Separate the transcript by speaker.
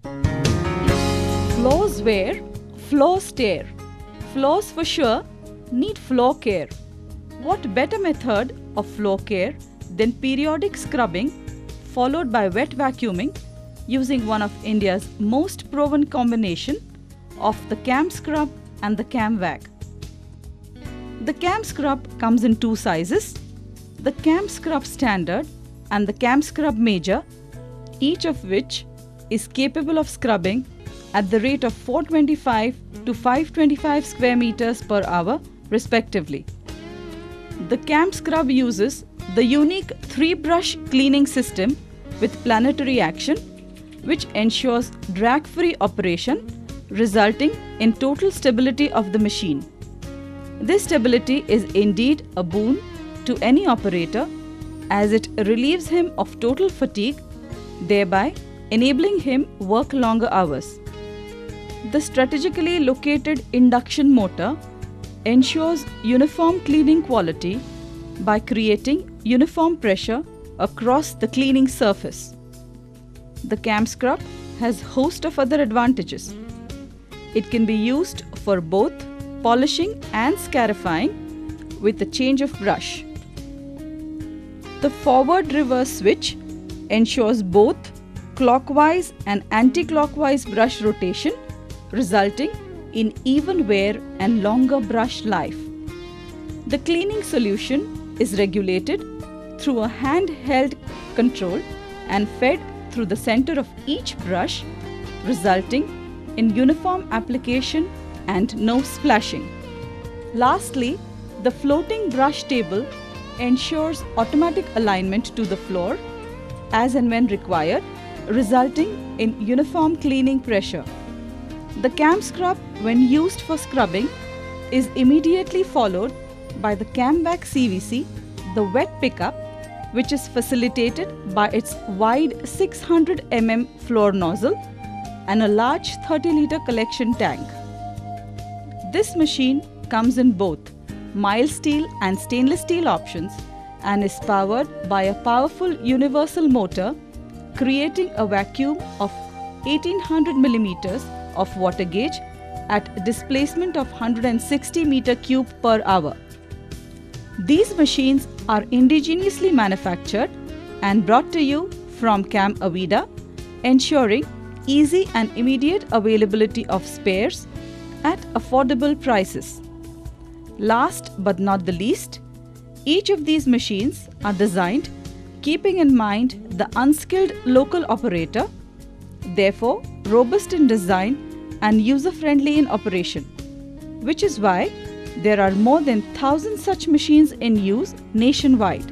Speaker 1: Floors wear, floors tear. Floors for sure need floor care. What better method of floor care than periodic scrubbing followed by wet vacuuming using one of India's most proven combination of the Cam Scrub and the Cam Vac. The Cam Scrub comes in two sizes, the Cam Scrub Standard and the Cam Scrub Major, each of which is capable of scrubbing at the rate of 425 to 525 square meters per hour respectively. The Cam Scrub uses the unique 3-brush cleaning system with planetary action, which ensures drag-free operation, resulting in total stability of the machine. This stability is indeed a boon to any operator as it relieves him of total fatigue, thereby enabling him work longer hours. The strategically located induction motor ensures uniform cleaning quality by creating uniform pressure across the cleaning surface. The Cam Scrub has a host of other advantages. It can be used for both polishing and scarifying with a change of brush. The forward-reverse switch ensures both clockwise and anti-clockwise brush rotation, resulting in even wear and longer brush life. The cleaning solution is regulated through a handheld control and fed through the center of each brush, resulting in uniform application and no splashing. Lastly, the floating brush table ensures automatic alignment to the floor as and when required, resulting in uniform cleaning pressure. The Cam Scrub, when used for scrubbing, is immediately followed by the Cam Vac CVC, the wet pickup, which is facilitated by its wide 600 mm floor nozzle and a large 30-liter collection tank. This machine comes in both mild steel and stainless steel options and is powered by a powerful universal motor, creating a vacuum of 1800 millimeters of water gauge at displacement of 160 meter cube per hour. These machines are indigenously manufactured and brought to you from Cam Avida, ensuring easy and immediate availability of spares at affordable prices. Last but not the least, each of these machines are designed keeping in mind the unskilled local operator, therefore robust in design and user-friendly in operation, which is why there are more than 1,000 such machines in use nationwide.